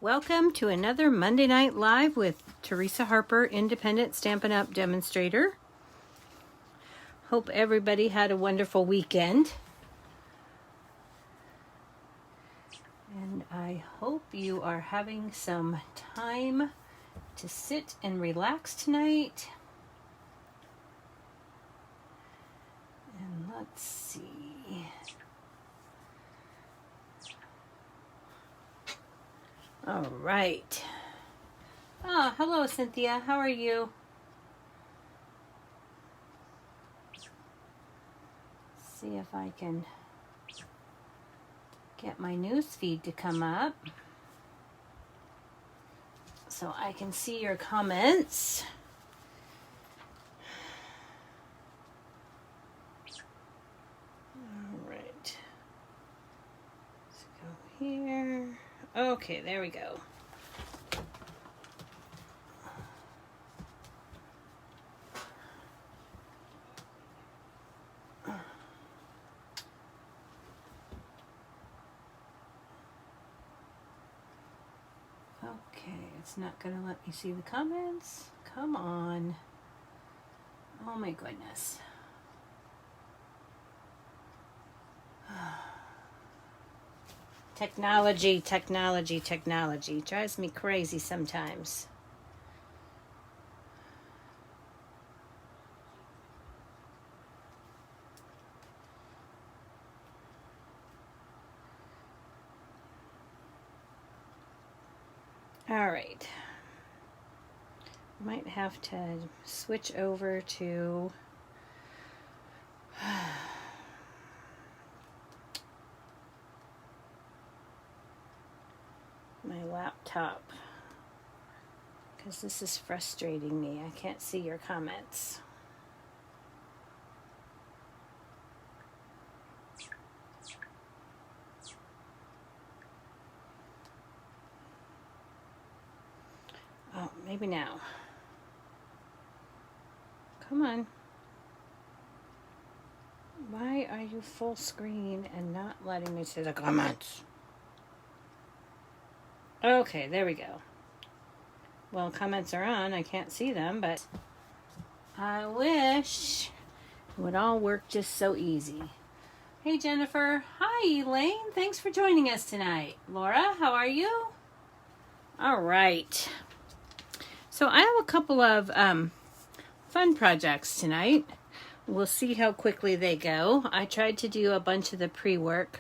Welcome to another Monday Night Live with Teresa Harper, Independent Stampin' Up! Demonstrator. Hope everybody had a wonderful weekend. And I hope you are having some time to sit and relax tonight. And let's see. All right. Ah, hello, Cynthia. How are you? See if I can get my news feed to come up so I can see your comments. All right. Let's go here. Okay, there we go. Okay, it's not going to let me see the comments. Come on. Oh my goodness. Technology drives me crazy sometimes. All right. Might have to switch over to my laptop because this is frustrating me. I can't see your comments. Oh, maybe now. Come on. Why are you full screen and not letting me see the comments? Okay, there we go. Well, comments are on. I can't see them, but I wish it would all work just so easy. Hey, Jennifer. Hi, Elaine. Thanks for joining us tonight. Laura, how are you? All right. So I have a couple of fun projects tonight. We'll see how quickly they go. I tried to do a bunch of the pre-work.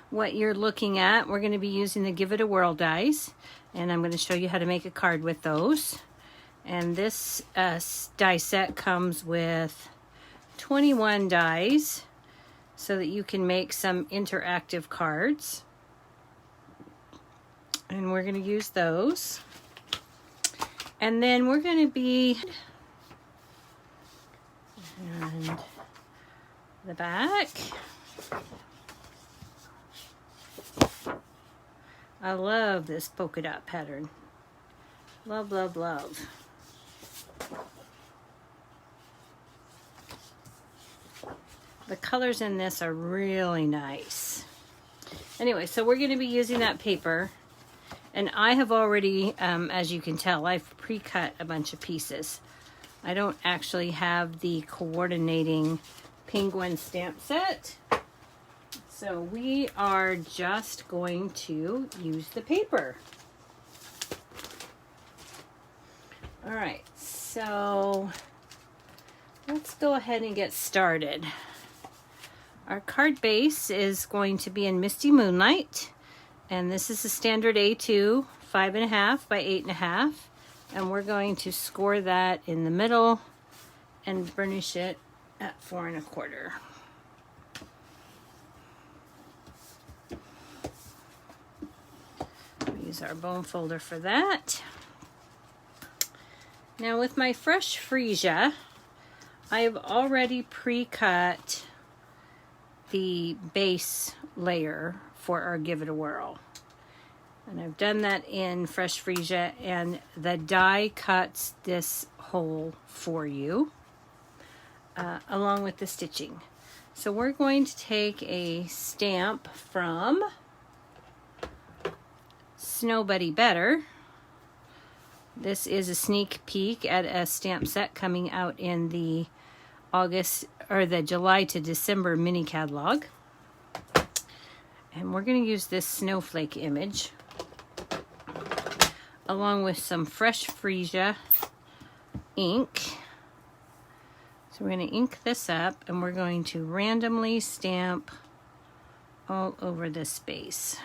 What you're looking at, we're going to be using the Give It a Whirl dies, and I'm going to show you how to make a card with those. And this die set comes with 21 dies so that you can make some interactive cards. And we're going to use those. And then we're going to be and the back. I love this polka dot pattern. Love, love, love. The colors in this are really nice. Anyway, so we're going to be using that paper. And I have already, as you can tell, I've pre-cut a bunch of pieces. I don't actually have the coordinating penguin stamp set. So we are just going to use the paper. All right, so let's go ahead and get started. Our card base is going to be in Misty Moonlight. And this is a standard A2, 5.5 by 8.5. And we're going to score that in the middle and burnish it at 4.25. Use our bone folder for that. Now with my fresh freesia, I have already pre-cut the base layer for our Give It a Whirl. And I've done that in fresh freesia, and the die cuts this hole for you along with the stitching. So we're going to take a stamp from Snow Buddy Better. This is a sneak peek at a stamp set coming out in the July to December mini catalog. And we're going to use this snowflake image along with some fresh freesia ink. So we're going to ink this up and we're going to randomly stamp all over this space.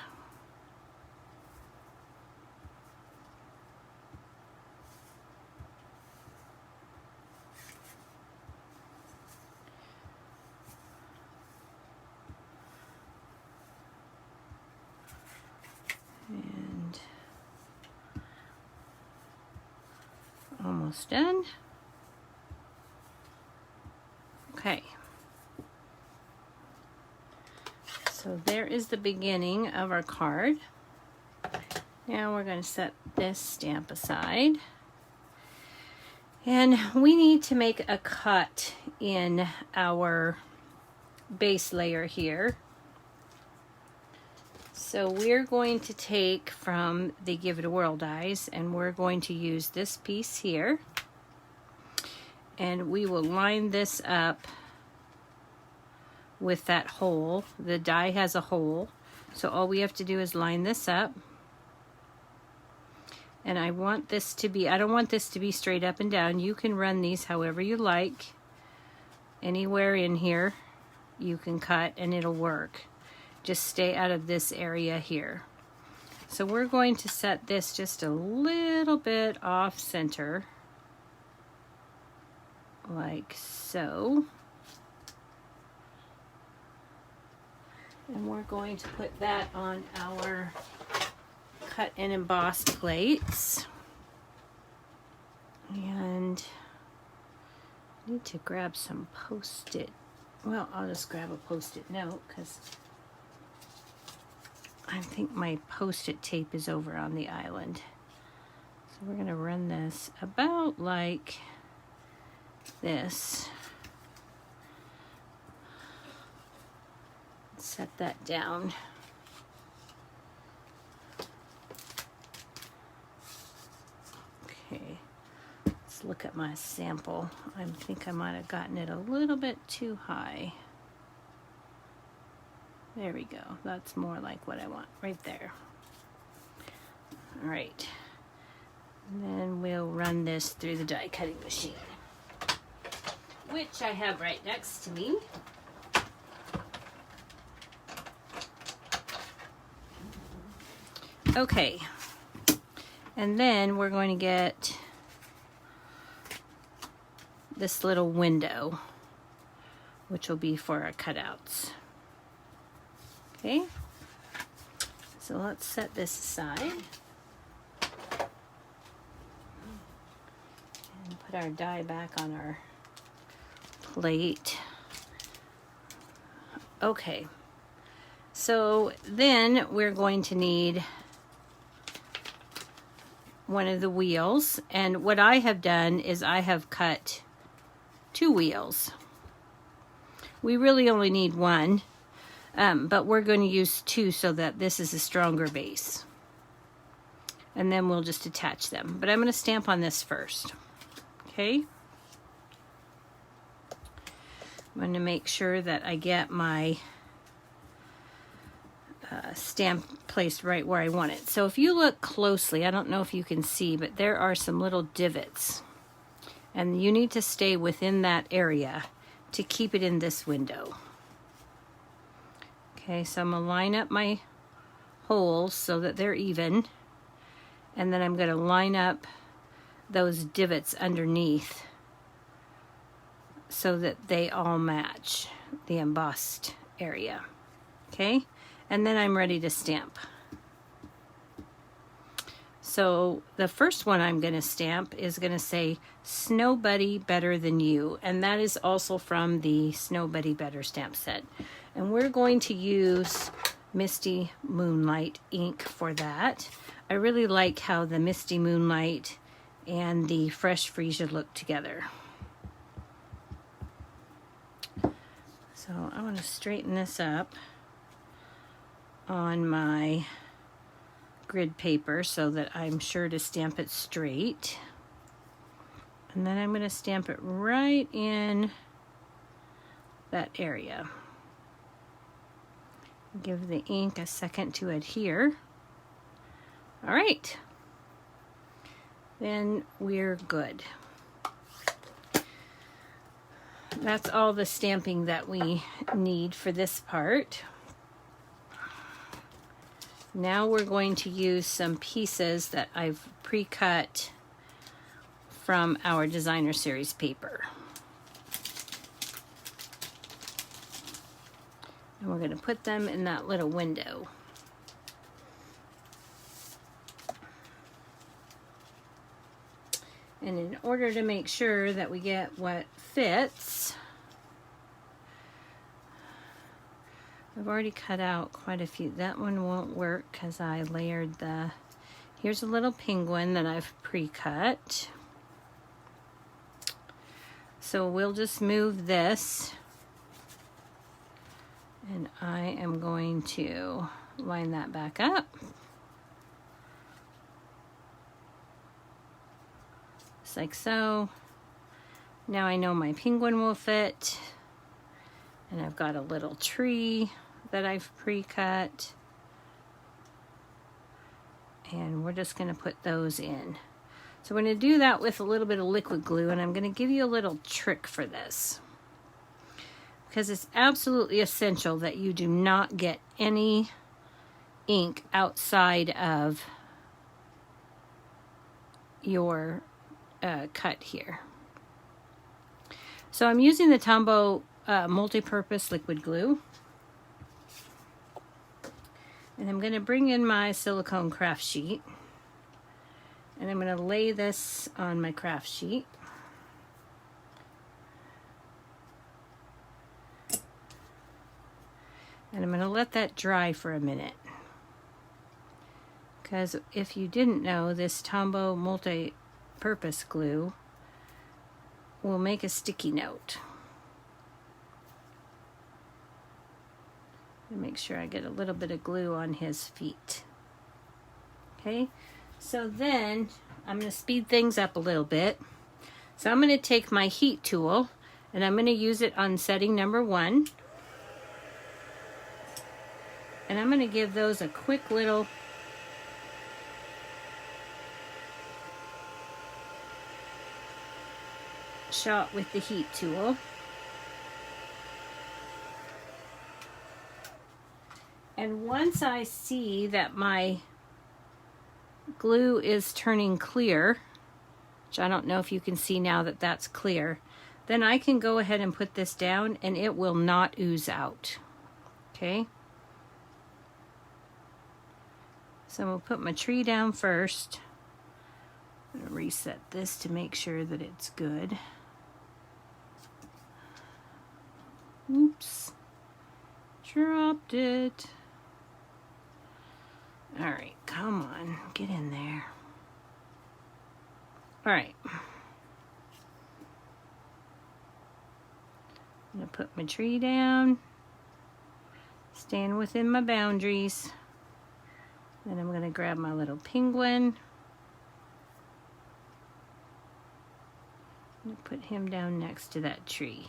And almost done. Okay. So there is the beginning of our card. Now we're going to set this stamp aside. And we need to make a cut in our base layer here. So we're going to take from the Give It a Whirl dies, and we're going to use this piece here. And we will line this up with that hole. The die has a hole, so all we have to do is line this up. And I want this to be, I don't want this to be straight up and down. You can run these however you like. Anywhere in here you can cut and it'll work. Just stay out of this area here. So we're going to set this just a little bit off center, like so. And we're going to put that on our cut and embossed plates. And I need to grab some Post-it. Well, I'll just grab a Post-it note because I think my Post-it tape is over on the island. So we're going to run this about like this. Set that down. Okay, let's look at my sample. I think I might have gotten it a little bit too high. There we go. That's more like what I want right there. All right. And then we'll run this through the die cutting machine, which I have right next to me. Okay. And then we're going to get this little window, which will be for our cutouts. Okay, so let's set this aside and put our die back on our plate. Okay, so then we're going to need one of the wheels, and what I have done is I have cut 2 wheels. We really only need one. But we're going to use 2 so that this is a stronger base. And then we'll just attach them. But I'm going to stamp on this first. Okay? I'm going to make sure that I get my stamp placed right where I want it. So if you look closely, I don't know if you can see, but there are some little divots. And you need to stay within that area to keep it in this window. Okay, so I'm going to line up my holes so that they're even. And then I'm going to line up those divots underneath so that they all match the embossed area. Okay, and then I'm ready to stamp. So the first one I'm going to stamp is going to say Snow Buddy Better Than You. And that is also from the Snow Buddy Better stamp set. And we're going to use Misty Moonlight ink for that. I really like how the Misty Moonlight and the Fresh Freesia look together. So I want to straighten this up on my grid paper so that I'm sure to stamp it straight. And then I'm going to stamp it right in that area. Give the ink a second to adhere. All right. Then we're good. That's all the stamping that we need for this part. Now we're going to use some pieces that I've pre-cut from our designer series paper. And we're going to put them in that little window. And in order to make sure that we get what fits, I've already cut out quite a few. That one won't work because I layered the, here's a little penguin that I've pre-cut. So we'll just move this, and I am going to line that back up. Just like so. Now I know my penguin will fit, and I've got a little tree that I've pre-cut, and we're just going to put those in. So we're going to do that with a little bit of liquid glue, and I'm going to give you a little trick for this, because it's absolutely essential that you do not get any ink outside of your cut here. So I'm using the Tombow multi-purpose liquid glue, and I'm going to bring in my silicone craft sheet, and I'm going to lay this on my craft sheet. And I'm going to let that dry for a minute, because if you didn't know, this Tombow multi-purpose glue will make a sticky note. And make sure I get a little bit of glue on his feet. Okay, so then I'm going to speed things up a little bit. So I'm going to take my heat tool, and I'm going to use it on setting number 1. And I'm going to give those a quick little shot with the heat tool. And once I see that my glue is turning clear, which I don't know if you can see now that that's clear, then I can go ahead and put this down and it will not ooze out. Okay? So I'm going to put my tree down first. I'm going to reset this to make sure that it's good. Oops. Dropped it. All right, come on, get in there. All right. I'm going to put my tree down, stand within my boundaries. Then I'm going to grab my little penguin. I'm going to put him down next to that tree.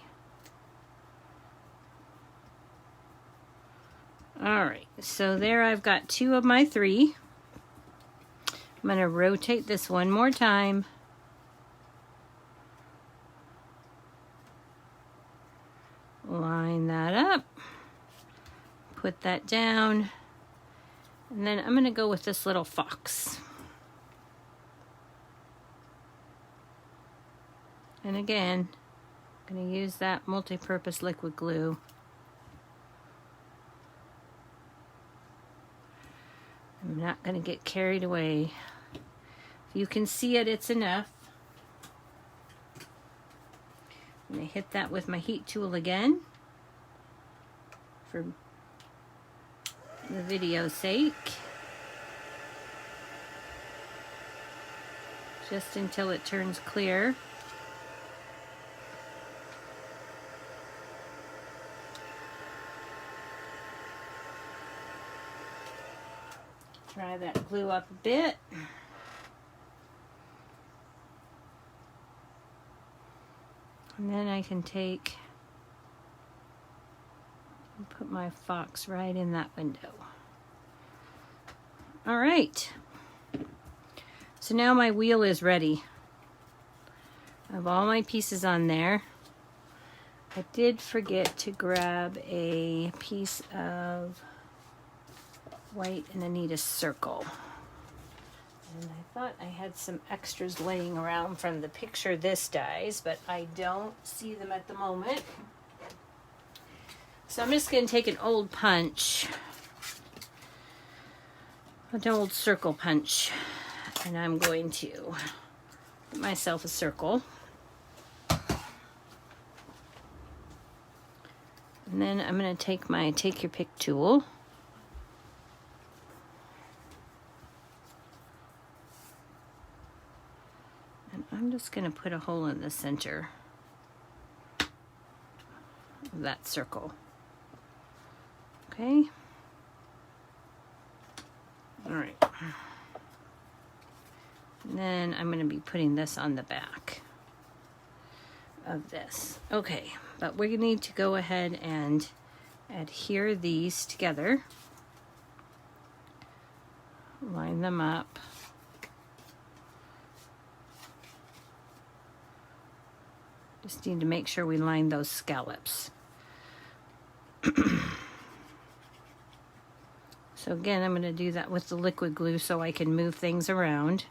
Alright, so there I've got 2 of my 3. I'm going to rotate this one more time. Line that up. Put that down. And then I'm going to go with this little fox. And again, I'm going to use that multi-purpose liquid glue. I'm not going to get carried away. If you can see it, it's enough. I'm going to hit that with my heat tool again for the video's sake. Just until it turns clear. Try that glue up a bit. And then I can take and put my fox right in that window. All right. So now my wheel is ready. I have all my pieces on there. I did forget to grab a piece of white and I need a circle. And I thought I had some extras laying around from the picture this dies, but I don't see them at the moment. So I'm just going to take an old punch, an old circle punch, and I'm going to put myself a circle. And then I'm going to take my take your pick tool. And I'm just going to put a hole in the center of that circle. Okay. All right. And then I'm going to be putting this on the back of this. Okay, but we need to go ahead and adhere these together. Line them up. Just need to make sure we line those scallops. So again, I'm going to do that with the liquid glue so I can move things around.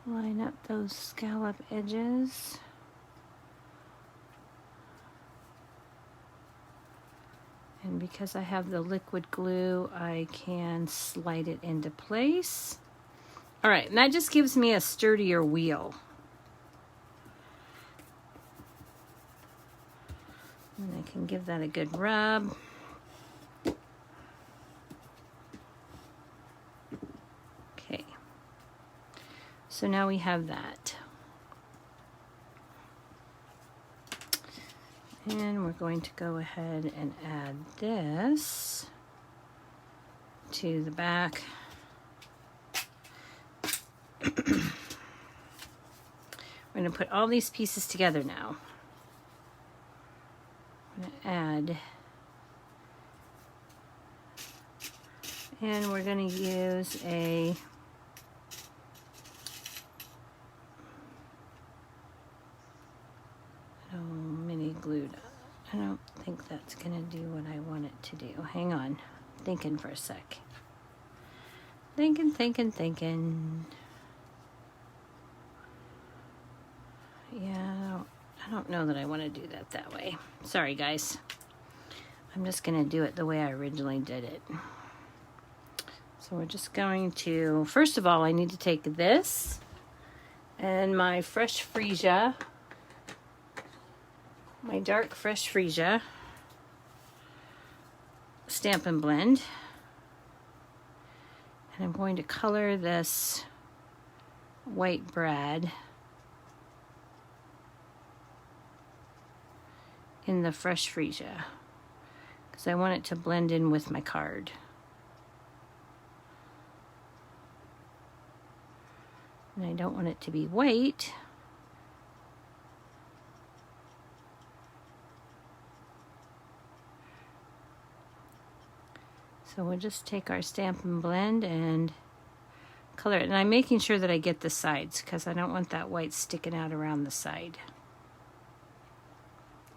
Line up those scallop edges. And because I have the liquid glue, I can slide it into place. All right, and that just gives me a sturdier wheel. And I can give that a good rub. Okay. So now we have that. And we're going to go ahead and add this to the back. We're going to put all these pieces together now. I'm going to add, and we're going to use a mini glue. I don't think that's going to do what I want it to do. Hang on. Thinking for a sec. Thinking. Yeah, I don't know that I want to do that way. Sorry, guys. I'm just going to do it the way I originally did it. So we're just going to, first of all, I need to take this and my fresh freesia, my dark fresh freesia Stampin' Blend, and I'm going to color this white brad in the fresh freesia because I want it to blend in with my card. And I don't want it to be white. So we'll just take our Stampin' Blend and color it. And I'm making sure that I get the sides because I don't want that white sticking out around the side.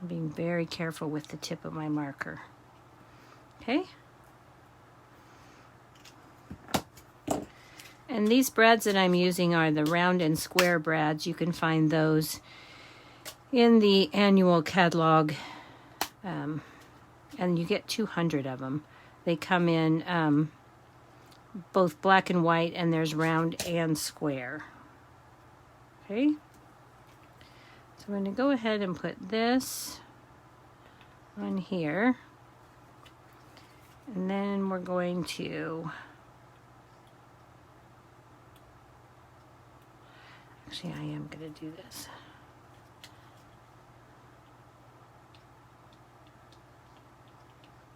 I'm being very careful with the tip of my marker. Okay. And these brads that I'm using are the round and square brads. You can find those in the annual catalog. And you get 200 of them. They come in both black and white, and there's round and square. Okay. So we're going to go ahead and put this on here. And then we're going to Actually, I am going to do this.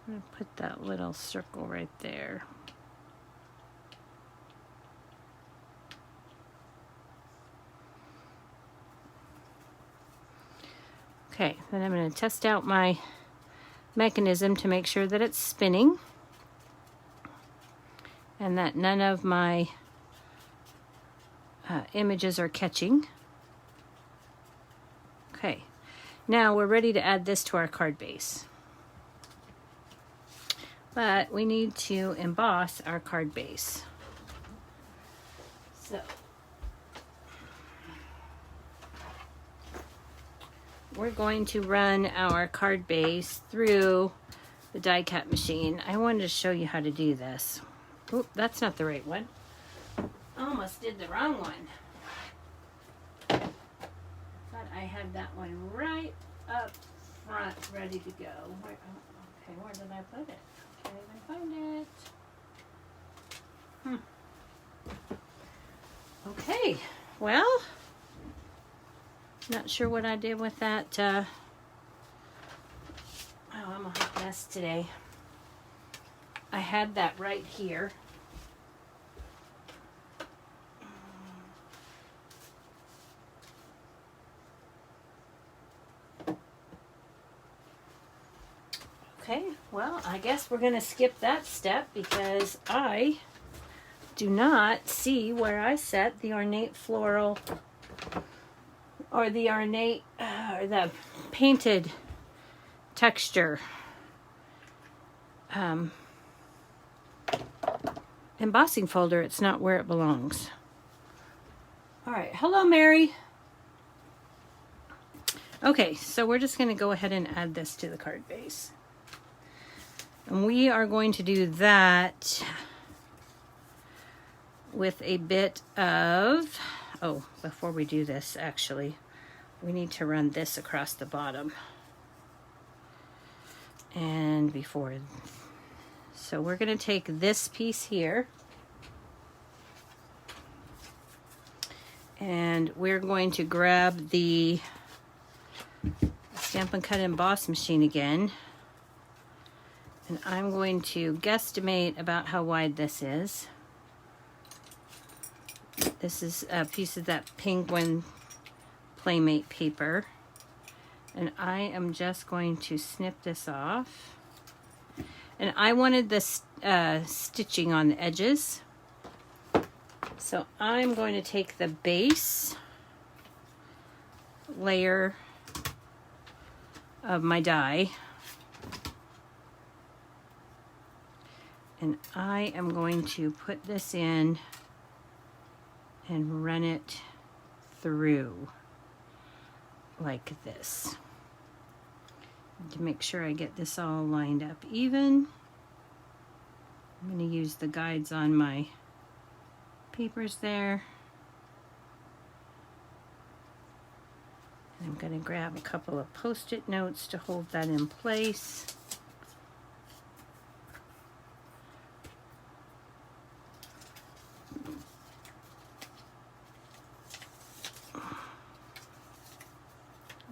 I'm going to put that little circle right there. Okay, then I'm going to test out my mechanism to make sure that it's spinning and that none of my images are catching. Okay, now we're ready to add this to our card base. But we need to emboss our card base. So we're going to run our card base through the die cut machine. I wanted to show you how to do this. Oop, that's not the right one. Almost did the wrong one. Thought I had that one right up front ready to go. Where did I put it? Can't even find it. Okay, well, not sure what I did with that. Oh, I'm a hot mess today. I had that right here. Okay, well, I guess we're going to skip that step because I do not see where I set the ornate floral or the ornate, the painted texture embossing folder. It's not where it belongs. All right, hello, Mary. Okay, so we're just going to go ahead and add this to the card base. And we are going to do that with a bit of, oh, before we do this, actually, we need to run this across the bottom. And before, so we're going to take this piece here, and we're going to grab the Stampin' Cut Emboss machine again. And I'm going to guesstimate about how wide this is. This is a piece of that Penguin Playmate paper. And I am just going to snip this off. And I wanted this stitching on the edges. So I'm going to take the base layer of my die. And I am going to put this in and run it through like this to make sure I get this all lined up even. I'm going to use the guides on my papers there. And I'm going to grab a couple of Post-it notes to hold that in place.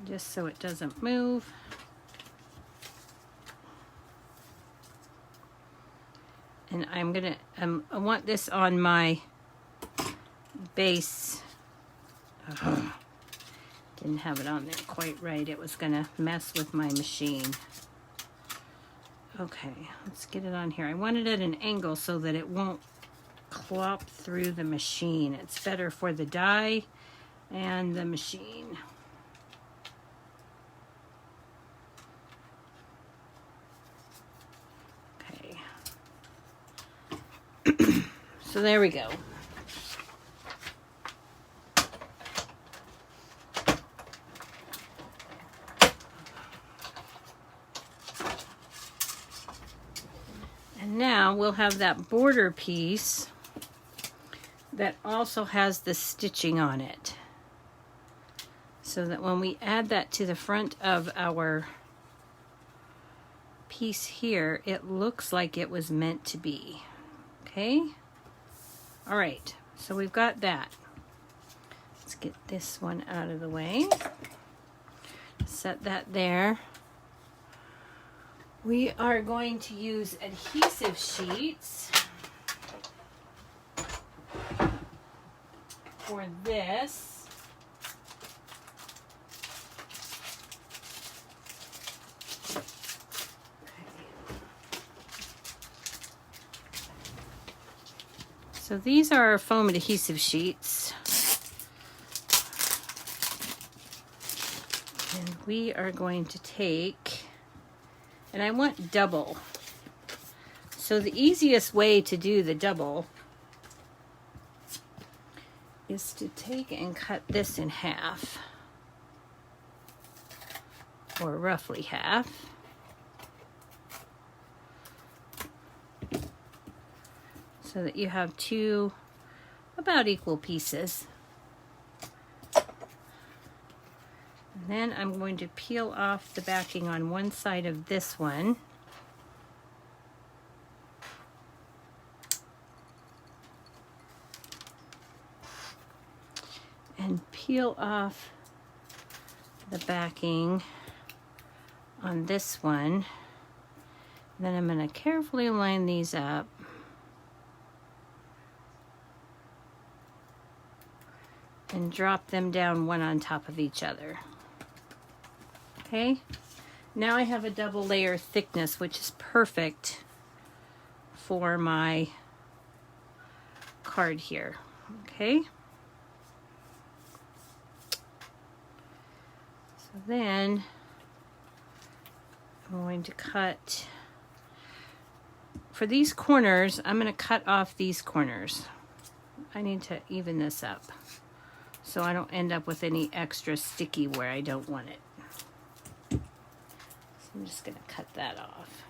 Just so it doesn't move. And I'm gonna, I want this on my base. Didn't have it on there quite right. It was gonna mess with my machine. Okay, let's get it on here. I want it at an angle so that it won't clop through the machine. It's better for the die and the machine. So there we go. And now we'll have that border piece that also has the stitching on it. So that when we add that to the front of our piece here, it looks like it was meant to be. Okay? All right, so we've got that. Let's get this one out of the way. Set that there. We are going to use adhesive sheets for this. So these are our foam adhesive sheets. And we are going to take, and I want double. So the easiest way to do the double is to take and cut this in half, or roughly half. So that you have two about equal pieces. And then I'm going to peel off the backing on one side of this one. And peel off the backing on this one. Then I'm going to carefully line these up. And drop them down one on top of each other. Okay, now I have a double layer thickness, which is perfect for my card here. Okay, so then I'm going to cut, for these corners, I'm going to cut off these corners. I need to even this up, so I don't end up with any extra sticky where I don't want it. So I'm just going to cut that off.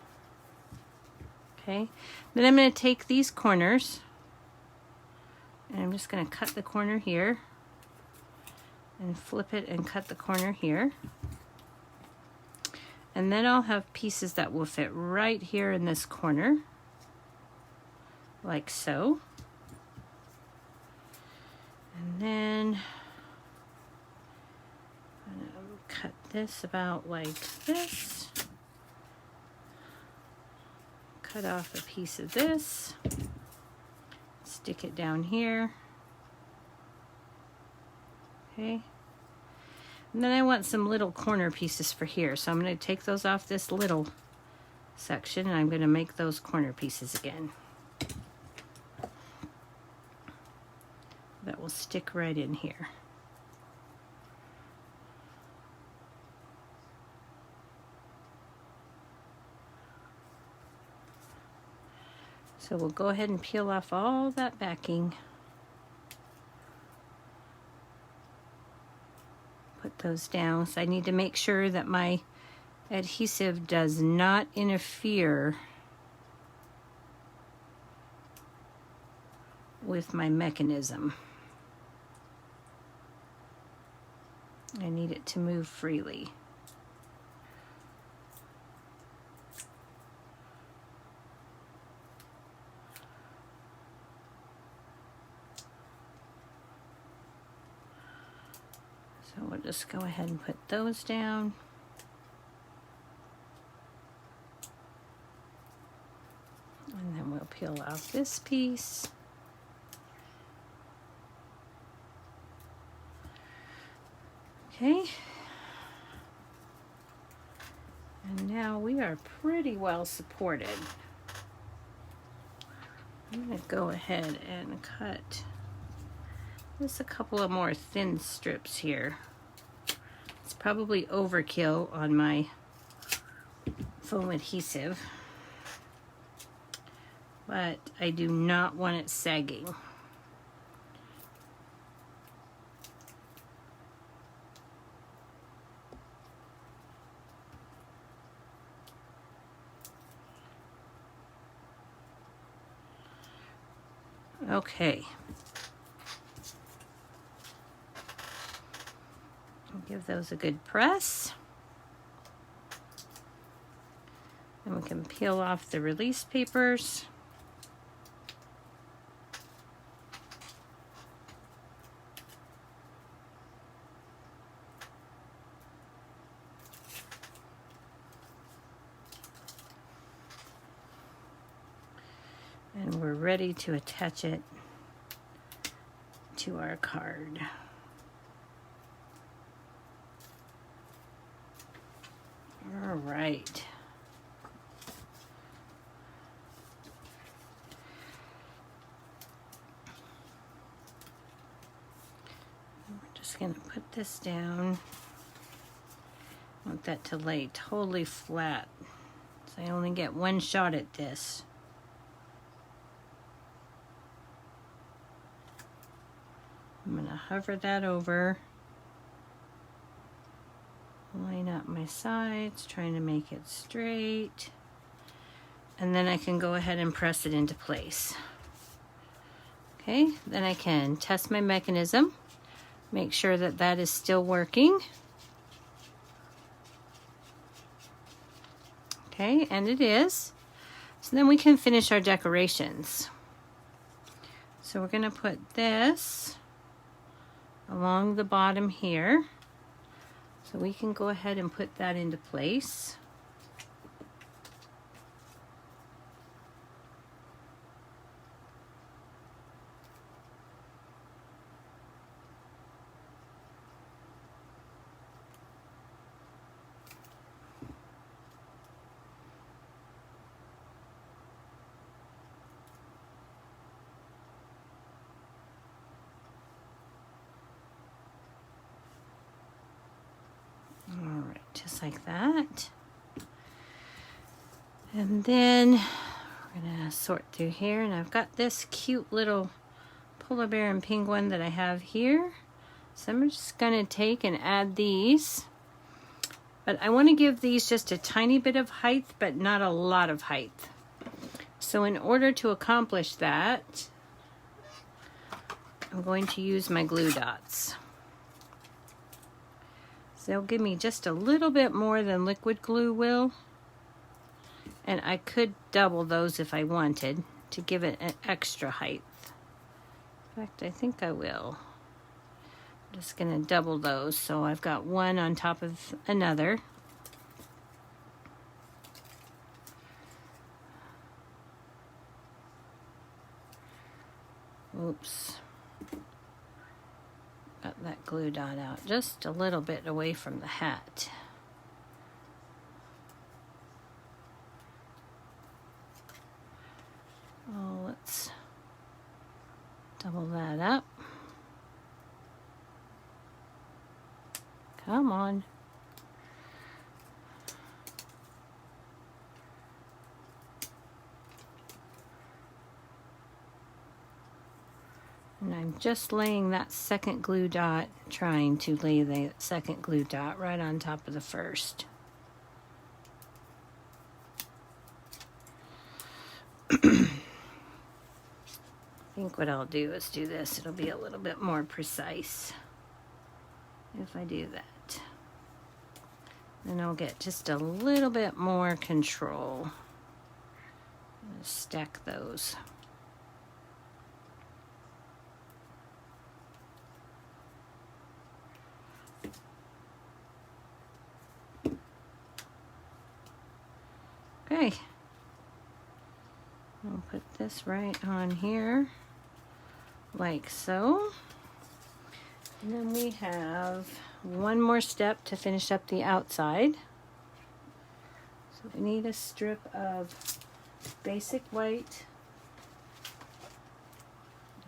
Okay, then I'm going to take these corners and I'm just going to cut the corner here and flip it and cut the corner here. And then I'll have pieces that will fit right here in this corner, like so. And then I'm going to cut this about like this. Cut off a piece of this. Stick it down here. Okay. And then I want some little corner pieces for here. So I'm going to take those off this little section and I'm going to make those corner pieces again. That will stick right in here. So we'll go ahead and peel off all that backing. Put those down. So I need to make sure that my adhesive does not interfere with my mechanism. I need it to move freely. So we'll just go ahead and put those down. And then we'll peel off this piece. Okay, and now we are pretty well supported. I'm going to go ahead and cut just a couple of more thin strips here. It's probably overkill on my foam adhesive, but I do not want it sagging. Okay. Give those a good press. And we can peel off the release papers. we're ready to attach it to our card. All right. We're just going to put this down. I want that to lay totally flat, so I only get one shot at this. I'm going to hover that over, line up my sides, trying to make it straight, and then I can go ahead and press it into place. Okay, then I can test my mechanism, make sure that that is still working. Okay, and it is. So then we can finish our decorations. So we're going to put this along the bottom here. So we can go ahead and put that into place. Just like that. And then we're gonna sort through here, and I've got this cute little polar bear and penguin that I have here. So I'm just gonna take and add these. But I want to give these just a tiny bit of height, but not a lot of height. So in order to accomplish that, I'm going to use my glue dots. They'll give me just a little bit more than liquid glue will. And I could double those if I wanted to give it an extra height. In fact, I think I will. I'm just going to double those so I've got one on top of another. Oops. Got that glue dot out just a little bit away from the hat. Oh, let's double that up. Come on. And I'm just laying that second glue dot, trying to lay the second glue dot right on top of the first. I think what I'll do is do this. It'll be a little bit more precise if I do that. Then I'll get just a little bit more control. Just stack those. Okay, I'll put this right on here, like so. And then we have one more step to finish up the outside. So we need a strip of basic white,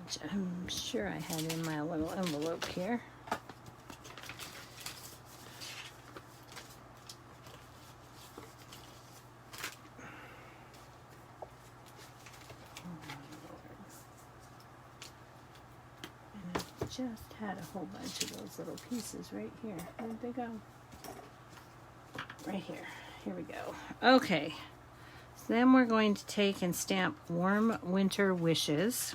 which I'm sure I had in my little envelope here. Just had a whole bunch of those little pieces right here. Where'd they go? Right here. Here we go. Okay. So then we're going to take and stamp Warm Winter Wishes.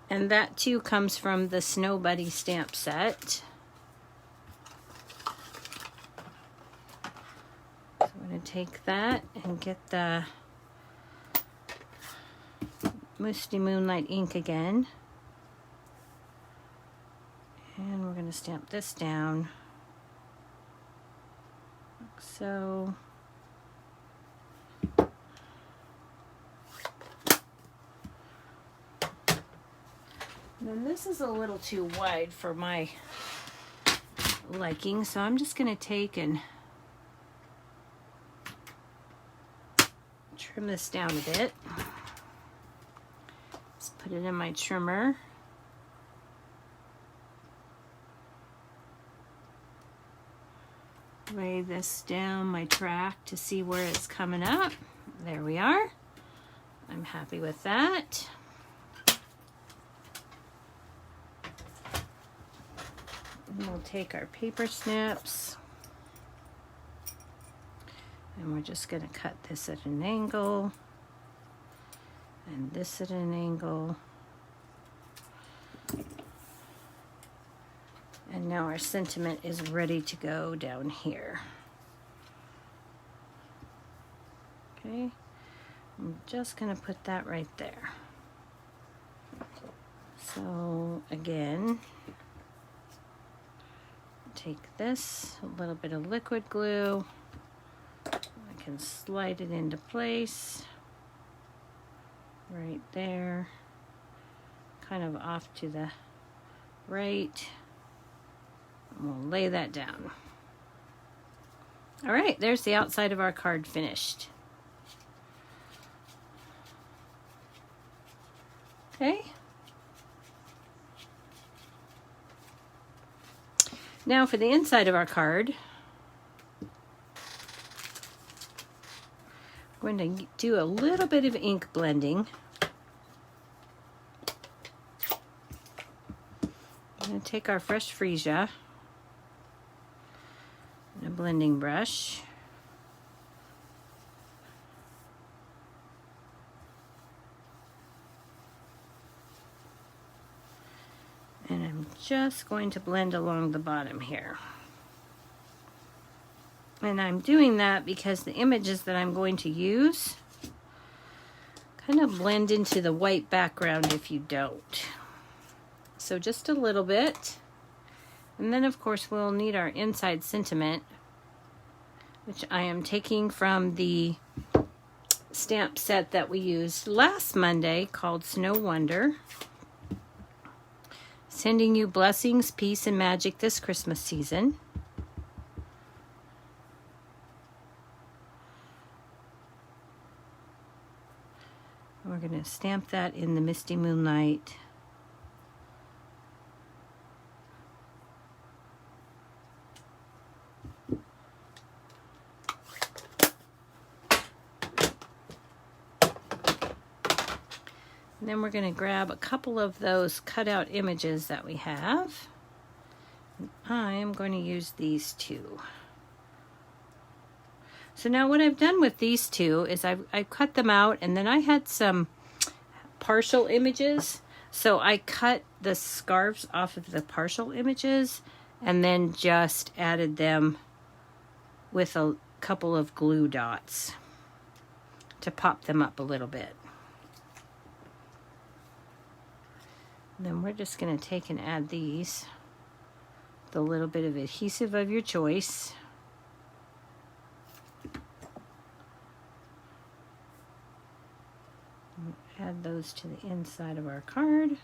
And that too comes from the Snow Buddy stamp set. So I'm going to take that and get the Misty Moonlight ink again, and we're going to stamp this down like so. And then this is a little too wide for my liking, so I'm just going to take and trim this down a bit. Just put it in my trimmer. Lay this down my track to see where it's coming up. There we are. I'm happy with that. And we'll take our paper snips and we're just going to cut this at an angle and this at an angle. And now our sentiment is ready to go down here. Okay, I'm just going to put that right there. So again, take this, a little bit of liquid glue. I can slide it into place right there, kind of off to the right. We'll lay that down. All right, there's the outside of our card finished. Okay. Now for the inside of our card, we're going to do a little bit of ink blending. I'm going to take our fresh freesia and a blending brush. And I'm just going to blend along the bottom here. And I'm doing that because the images that I'm going to use kind of blend into the white background if you don't. So just a little bit. And then of course we'll need our inside sentiment, which I am taking from the stamp set that we used last Monday called Snow Wonder. Sending you blessings, peace, and magic this Christmas season. We're going to stamp that in the Misty Moonlight. And then we're going to grab a couple of those cutout images that we have. And I am going to use these two. So now what I've done with these two is I've cut them out, and then I had some partial images. So I cut the scarves off of the partial images and then just added them with a couple of glue dots to pop them up a little bit. And then we're just going to take and add these with a little bit of adhesive of your choice. Add those to the inside of our card.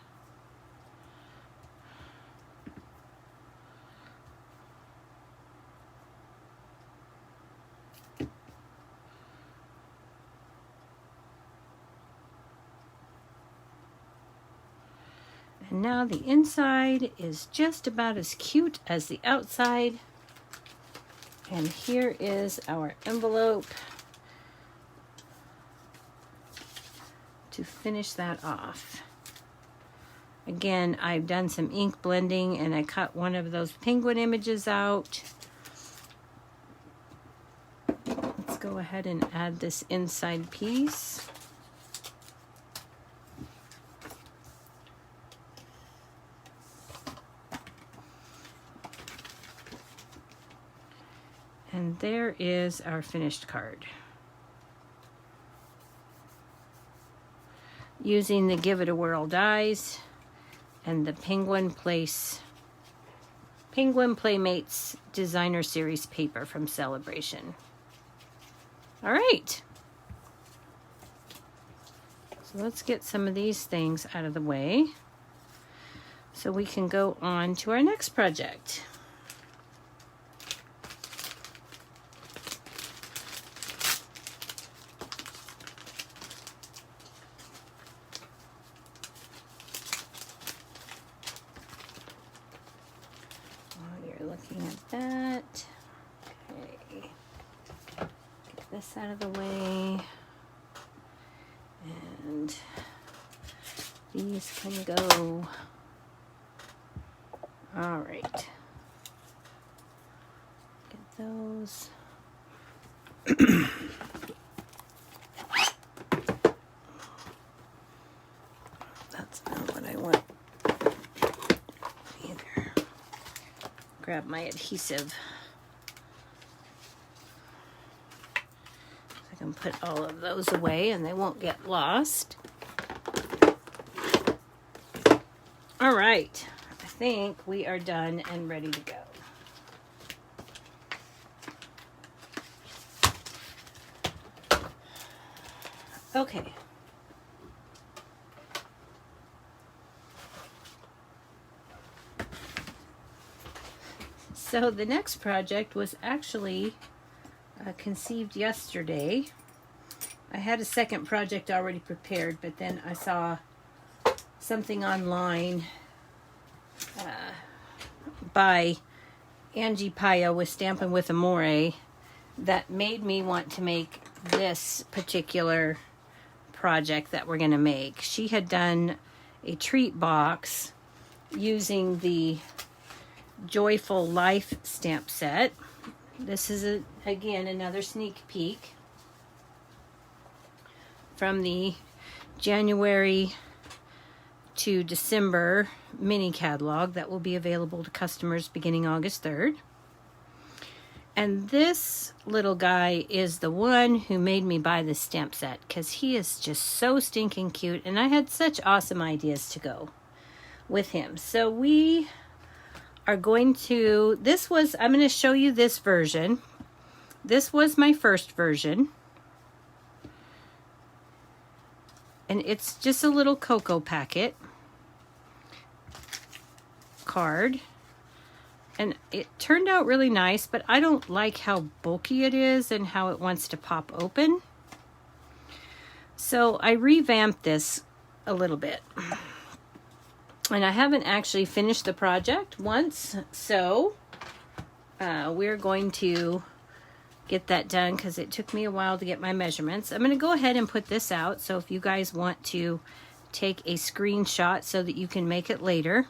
And now the inside is just about as cute as the outside. And here is our envelope to finish that off. Again, I've done some ink blending and I cut one of those penguin images out. Let's go ahead and add this inside piece. And there is our finished card. Using the Give It a Whirl dies and the Penguin Playmates Designer Series paper from Sale-a-Bration. All right. So let's get some of these things out of the way. so we can go on to our next project. While you're looking at that, okay, get this out of the way, and these can go. All right, get those. That's not what I want either. Grab my adhesive. I can put all of those away and they won't get lost. All right, I think we are done and ready to go. Okay. So the next project was actually conceived yesterday. I had a second project already prepared, but then I saw something online by Angie Paya with Stampin' with Amore that made me want to make this particular project that we're going to make. She had done a treat box using the Joyful Life stamp set. This is again another sneak peek from the January to December mini catalog that will be available to customers beginning August 3rd. And this little guy is the one who made me buy this stamp set because he is just so stinking cute and I had such awesome ideas to go with him. So we are going to, I'm going to show you this version. This was my first version. And it's just a little cocoa packet card. And it turned out really nice, but I don't like how bulky it is and how it wants to pop open. So I revamped this a little bit. And I haven't actually finished the project once, so we're going to get that done because it took me a while to get my measurements. I'm going to go ahead and put this out, so if you guys want to take a screenshot so that you can make it later.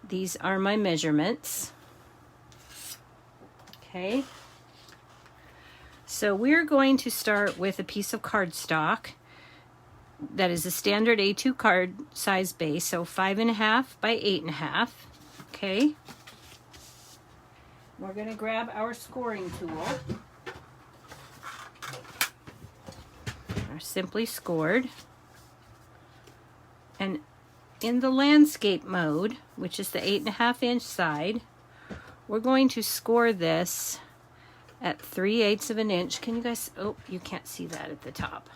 These are my measurements. Okay. So we're going to start with a piece of cardstock that is a standard A2 card size base, so 5.5 by 8.5. Okay. We're going to grab our scoring tool. Our Simply Scored. And in the landscape mode, which is the 8.5 inch side, we're going to score this at 3/8 of an inch. Can you guys, oh, you can't see that at the top.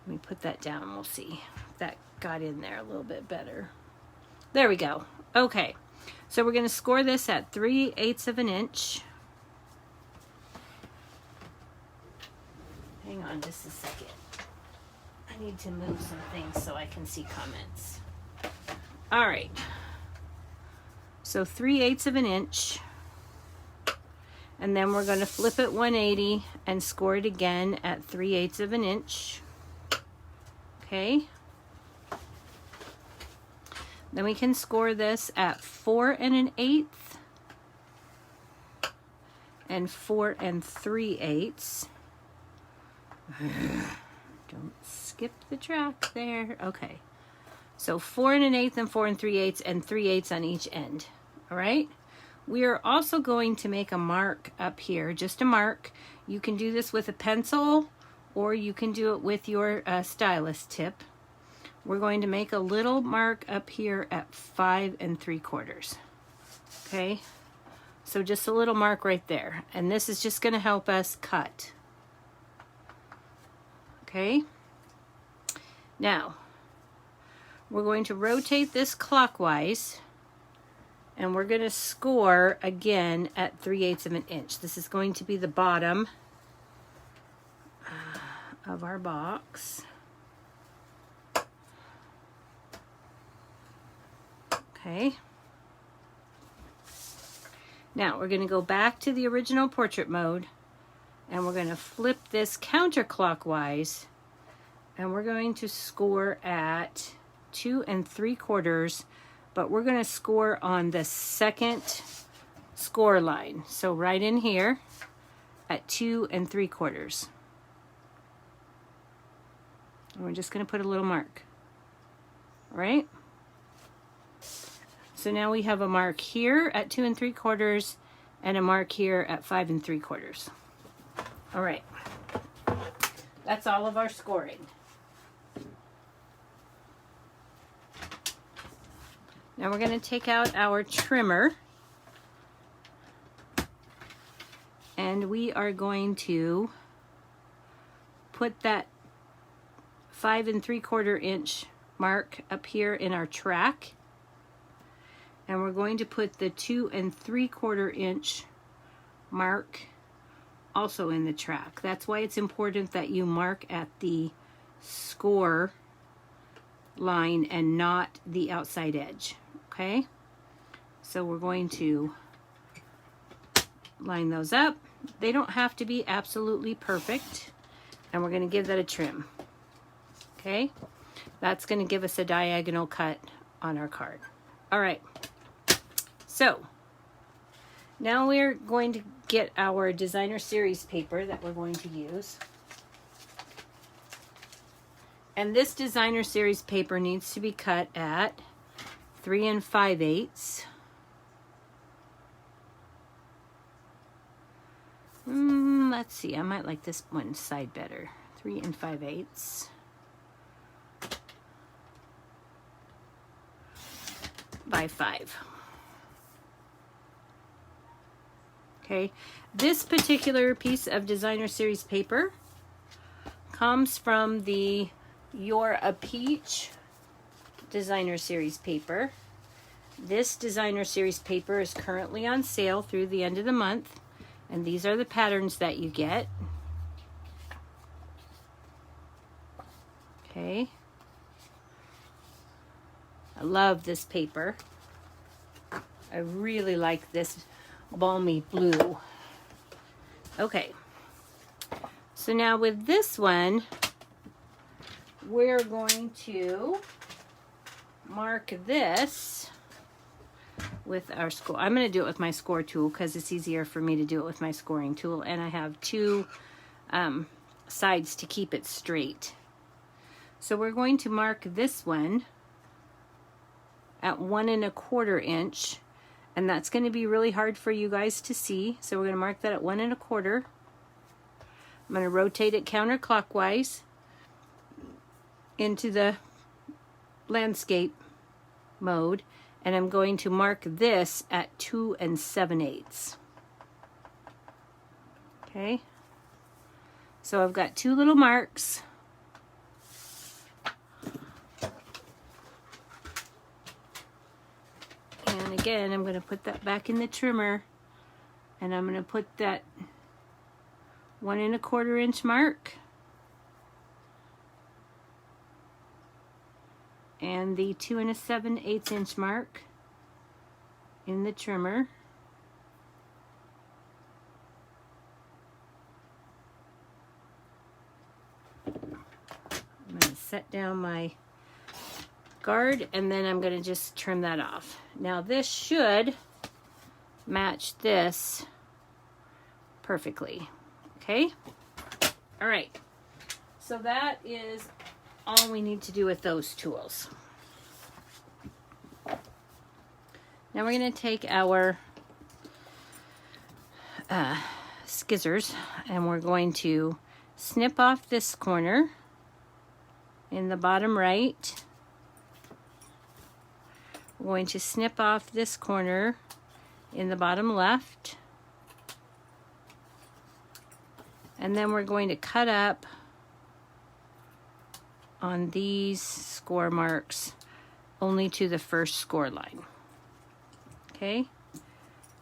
Let me put that down and we'll see if that got in there a little bit better. There we go. Okay, so we're going to score this at 3/8 of an inch. Hang on just a second. I need to move some things so I can see comments. All right. So 3/8 of an inch. And then we're going to flip it 180 and score it again at 3/8 of an inch. Okay. Then we can score this at 4 1/8 and 4 3/8. Don't skip the track there. Okay. So 4 1/8 and 4 3/8 and 3/8 on each end. All right. We are also going to make a mark up here, just a mark. You can do this with a pencil or you can do it with your stylus tip. We're going to make a little mark up here at 5 3/4. Okay, so just a little mark right there. And this is just going to help us cut. Okay, now we're going to rotate this clockwise, and we're going to score again at 3/8 of an inch. This is going to be the bottom of our box. Okay. Now we're going to go back to the original portrait mode, and we're going to flip this counterclockwise, and we're going to score at 2 3/4, but we're going to score on the second score line. So right in here at 2 3/4. And we're just going to put a little mark. All right? So now we have a mark here at 2 3/4 and a mark here at 5 3/4. All right. That's all of our scoring. Now we're going to take out our trimmer, and we are going to put that 5 3/4 inch mark up here in our track, and we're going to put the 2 3/4 inch mark also in the track. That's why it's important that you mark at the score line and not the outside edge. Okay, so we're going to line those up. They don't have to be absolutely perfect, and we're going to give that a trim. Okay, that's going to give us a diagonal cut on our card. All right, so now we're going to get our designer series paper that we're going to use. And this designer series paper needs to be cut at 3 5/8. Let's see, I might like this one side better. 3 5/8 by 5. Okay, this particular piece of designer series paper comes from the You're a Peach designer series paper. This designer series paper is currently on sale through the end of the month, and these are the patterns that you get. Okay, I love this paper. I really like this balmy blue. Okay, so now with this one, we're going to mark this with our score. I'm going to do it with my score tool because it's easier for me to do it with my scoring tool, and I have two sides to keep it straight. So we're going to mark this one at 1 1/4 inch, and that's going to be really hard for you guys to see. So we're going to mark that at 1 1/4. I'm going to rotate it counterclockwise into the landscape mode, and I'm going to mark this at 2 7/8. Okay, so I've got two little marks. And again, I'm going to put that back in the trimmer, and I'm going to put that 1 1/4 inch mark and the 2 7/8 inch mark in the trimmer. I'm going to set down my guard, and then I'm going to just trim that off. Now this should match this perfectly. Okay? All right. So that is all we need to do with those tools. Now we're going to take our scissors, and we're going to snip off this corner in the bottom right. We're going to snip off this corner in the bottom left. And then we're going to cut up on these score marks only to the first score line. Okay,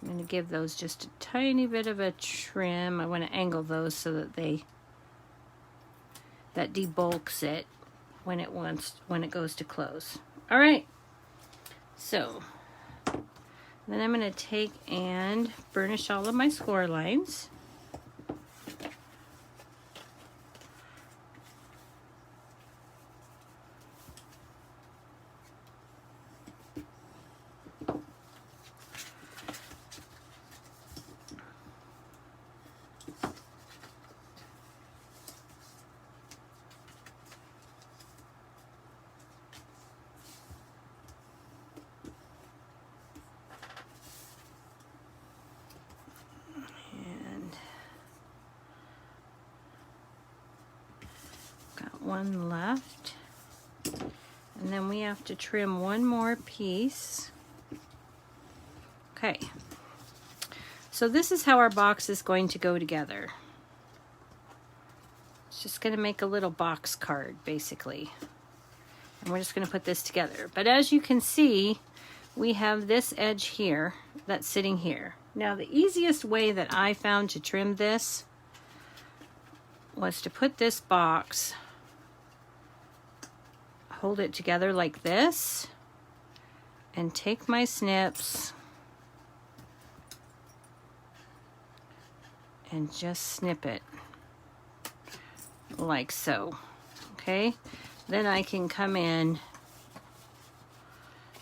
I'm going to give those just a tiny bit of a trim. I want to angle those so that that debulks it when it goes to close. All right, so then I'm going to take and burnish all of my score lines. One left, and then we have to trim one more piece. Okay, so this is how our box is going to go together. It's just going to make a little box card basically, and we're just going to put this together. But as you can see, we have this edge here that's sitting here. Now the easiest way that I found to trim this was to put this box, hold it together like this, and take my snips and just snip it like so. Okay, then I can come in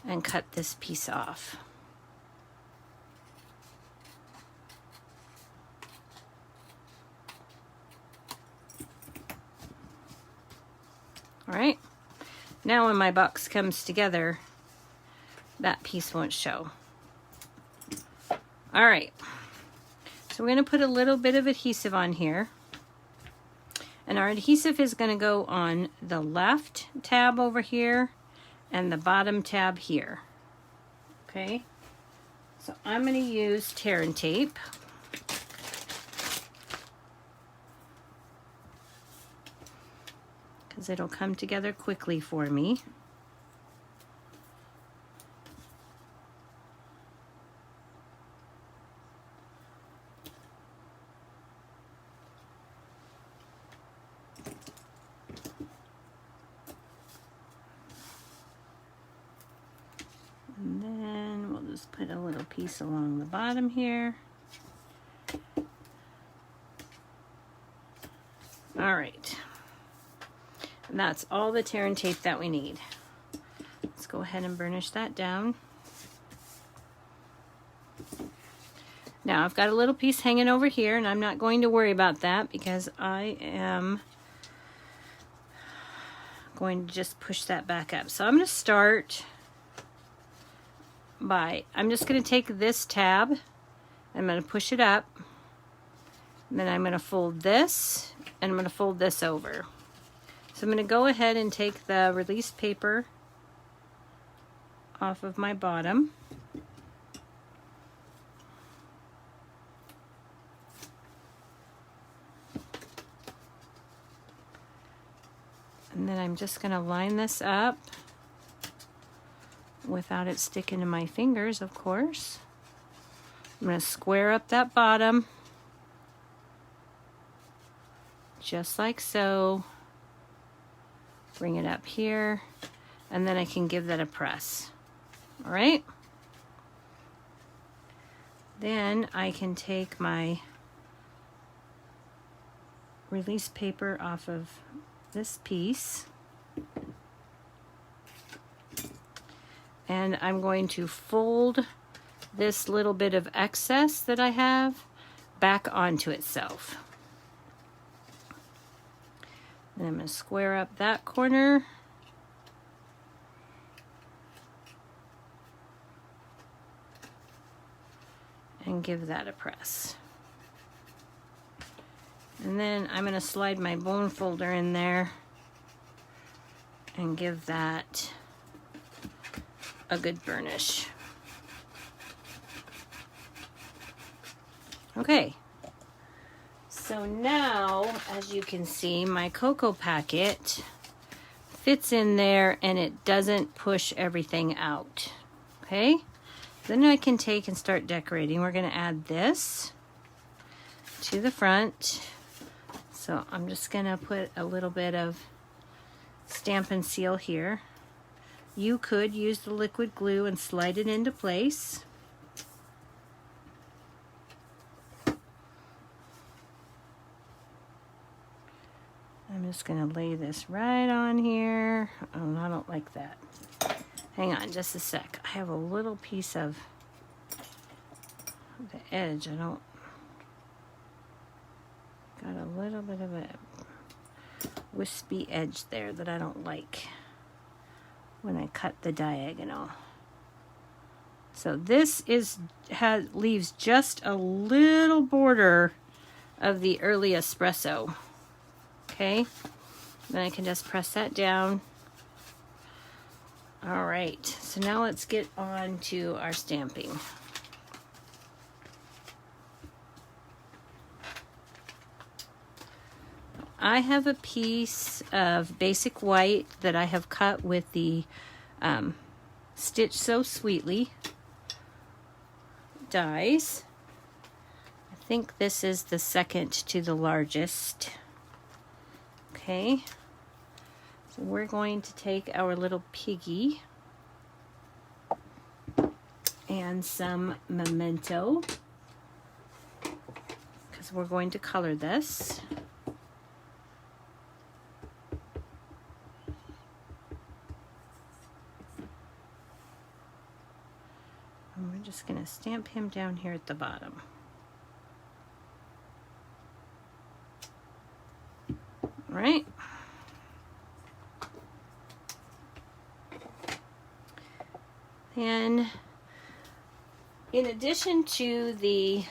and cut this piece off. All right. Now when my box comes together, that piece won't show. All right, so we're going to put a little bit of adhesive on here. And our adhesive is going to go on the left tab over here and the bottom tab here. Okay, so I'm going to use tear and tape. Because it'll come together quickly for me. And then we'll just put a little piece along the bottom here. All right. And that's all the tear and tape that we need. Let's go ahead and burnish that down. Now I've got a little piece hanging over here, and I'm not going to worry about that because I am going to just push that back up. So I'm going to start by, I'm just going to take this tab, I'm going to push it up, and then I'm going to fold this, and I'm going to fold this over. So I'm going to go ahead and take the release paper off of my bottom. And then I'm just going to line this up without it sticking to my fingers, of course. I'm going to square up that bottom, just like so. Bring it up here, and then I can give that a press. All right? Then I can take my release paper off of this piece, and I'm going to fold this little bit of excess that I have back onto itself. And I'm going to square up that corner. And give that a press. And then I'm going to slide my bone folder in there and give that a good burnish. Okay. So now, as you can see, my cocoa packet fits in there and it doesn't push everything out. Okay, then I can take and start decorating. We're going to add this to the front. So I'm just going to put a little bit of Stampin' Seal here. You could use the liquid glue and slide it into place. I'm just going to lay this right on here. Oh, I don't like that. Hang on just a sec. I have a little piece of the edge. I don't... Got a little bit of a wispy edge there that I don't like when I cut the diagonal. So this leaves just a little border of the early espresso. Okay, then I can just press that down. All right, so now let's get on to our stamping. I have a piece of basic white that I have cut with the Stitch So Sweetly dies. I think this is the second to the largest. Okay, so we're going to take our little piggy and some Memento, because we're going to color this. And we're just going to stamp him down here at the bottom. Right. And in addition to the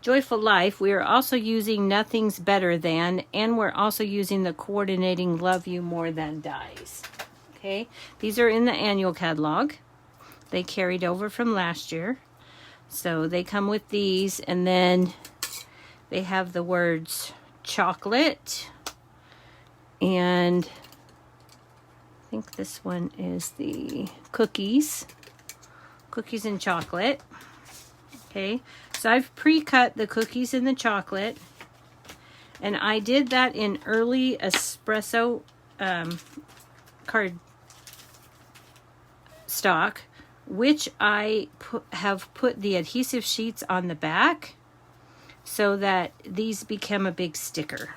Joyful Life, we are also using Nothing's Better Than, and we're also using the coordinating Love You More Than dies. Okay, these are in the annual catalog. They carried over from last year. So they come with these, and then they have the words chocolate, and I think this one is the cookies and chocolate. Okay, so I've pre-cut the cookies and the chocolate, and I did that in early espresso card stock, which I have put the adhesive sheets on the back so that these become a big sticker.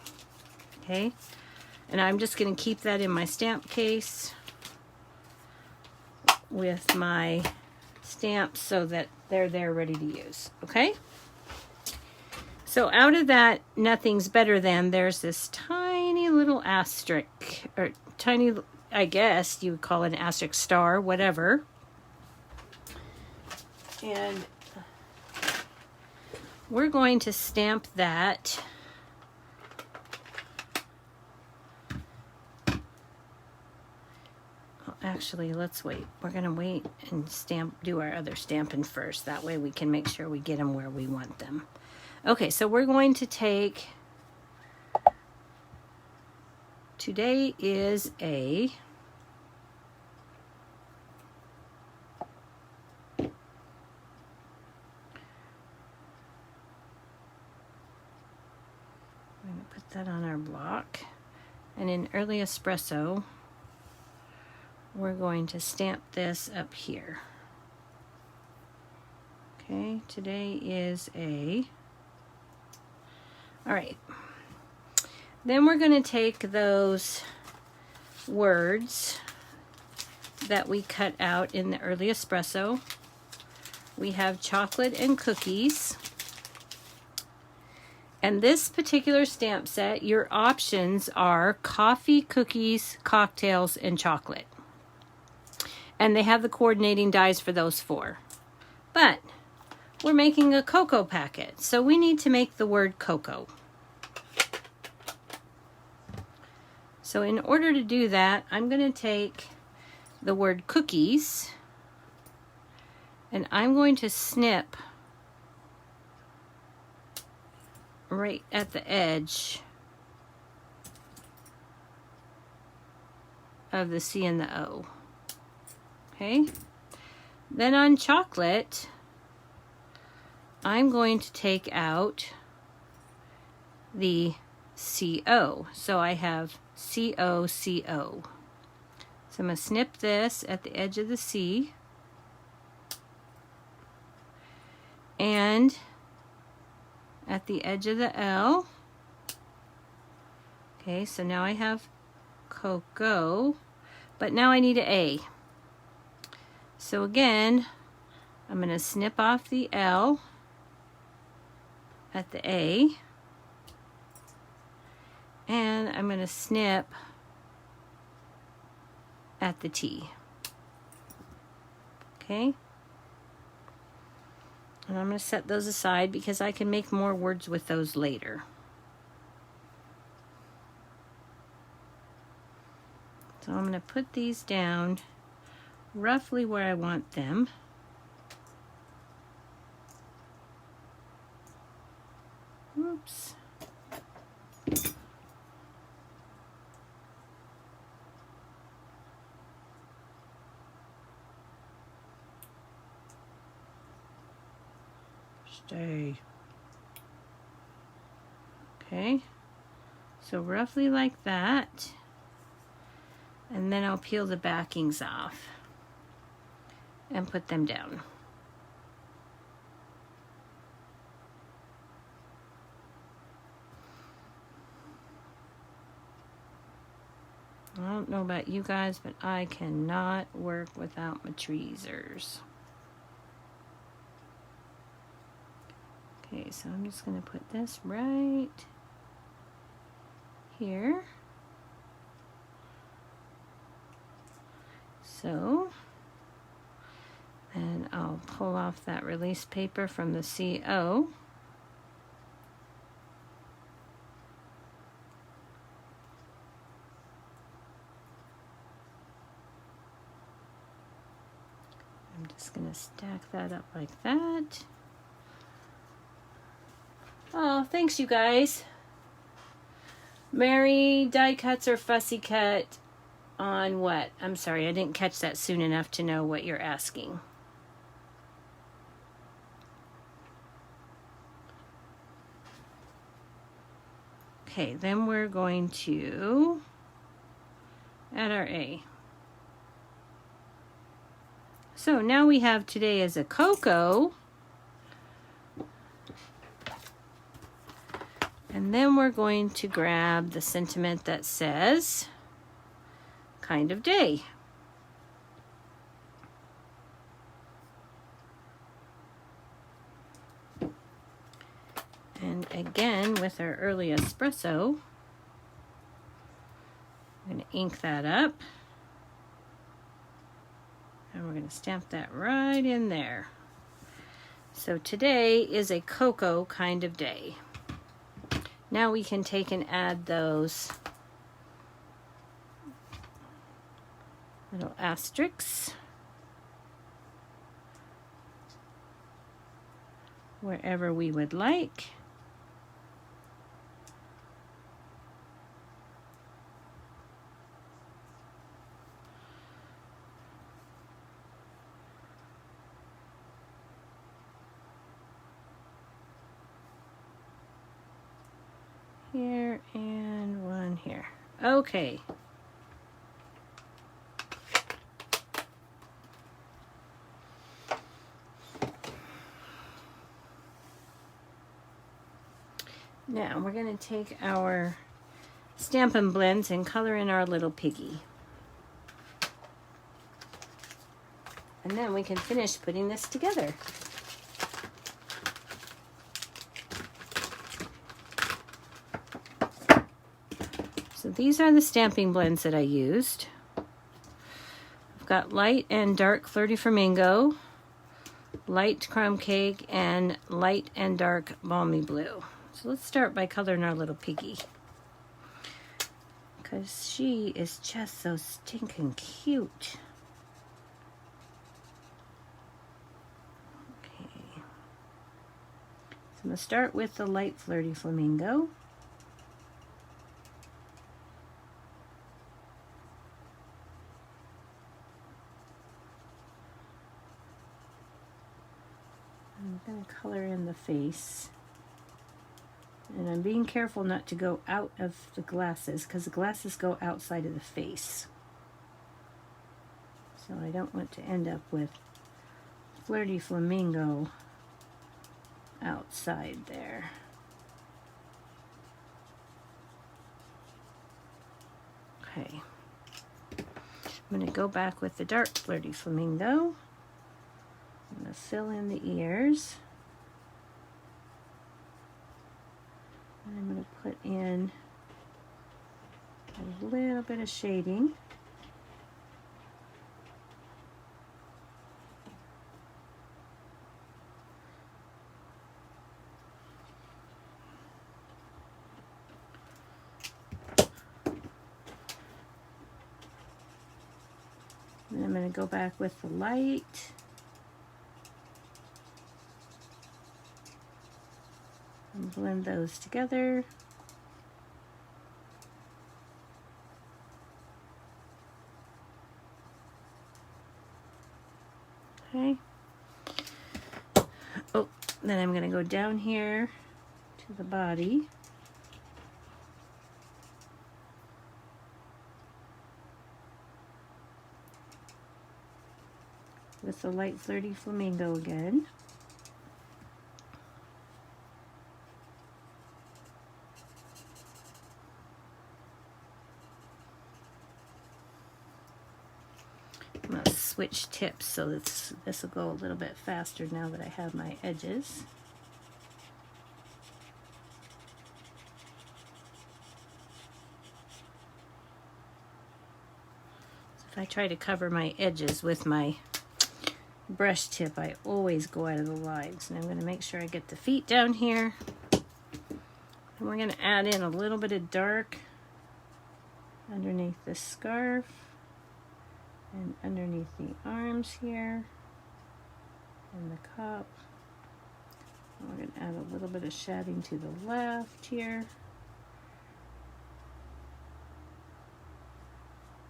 Okay, and I'm just going to keep that in my stamp case with my stamps so that they're there ready to use. Okay, so out of that Nothing's Better Than, there's this tiny little asterisk, or tiny, I guess you would call it an asterisk star, whatever. And we're going to stamp that actually, let's wait. We're going to wait and do our other stamping first. That way we can make sure we get them where we want them. Okay, so we're going to take, today is a, I'm going to put that on our block. And in early espresso, we're going to stamp this up here. Okay, today is a, all right. Then we're going to take those words that we cut out in the early espresso. We have chocolate and cookies. And this particular stamp set, your options are coffee, cookies, cocktails, and chocolate. And they have the coordinating dies for those four. But we're making a cocoa packet, so we need to make the word cocoa. So in order to do that, I'm going to take the word cookies, and I'm going to snip right at the edge of the C and the O. Okay. Then on chocolate, I'm going to take out the CO. So I have CO, CO. So I'm going to snip this at the edge of the C. And at the edge of the L. Okay, so now I have cocoa, but now I need an A. So again, I'm going to snip off the L at the A, and I'm going to snip at the T. Okay? And I'm going to set those aside because I can make more words with those later. So I'm going to put these down roughly where I want them. Oops. Stay. Okay. So roughly like that. And then I'll peel the backings off and put them down. I don't know about you guys, but I cannot work without my tweezers. Okay, so I'm just going to put this right here. So, and I'll pull off that release paper from the CO. I'm just going to stack that up like that. Oh, thanks you guys. Mary, die cuts or fussy cut on what? I'm sorry, I didn't catch that soon enough to know what you're asking. Okay, then we're going to add our A. So now we have today as a cocoa. And then we're going to grab the sentiment that says kind of day. And again, with our early espresso, I'm going to ink that up. And we're going to stamp that right in there. So today is a cocoa kind of day. Now we can take and add those little asterisks wherever we would like. Here and one here. Okay. Now we're going to take our Stampin' Blends and color in our little piggy. And then we can finish putting this together. So these are the stamping blends that I used. I've got light and dark Flirty Flamingo, light Crumb Cake, and light and dark Balmy Blue. So let's start by coloring our little piggy, because she is just so stinking cute. Okay. So I'm going to start with the light Flirty Flamingo. I'm going to color in the face. And I'm being careful not to go out of the glasses because the glasses go outside of the face. So I don't want to end up with Flirty Flamingo outside there. Okay. I'm going to go back with the dark Flirty Flamingo. I'm going to fill in the ears. And I'm going to put in a little bit of shading. And I'm going to go back with the light. And blend those together. Okay. Oh, then I'm going to go down here to the body. With the light Flirty Flamingo again. I'm going to switch tips so this will go a little bit faster now that I have my edges. So if I try to cover my edges with my brush tip, I always go out of the lines. And I'm going to make sure I get the feet down here. And we're going to add in a little bit of dark underneath the scarf and underneath the arms here and the cup. And we're going to add a little bit of shading to the left here.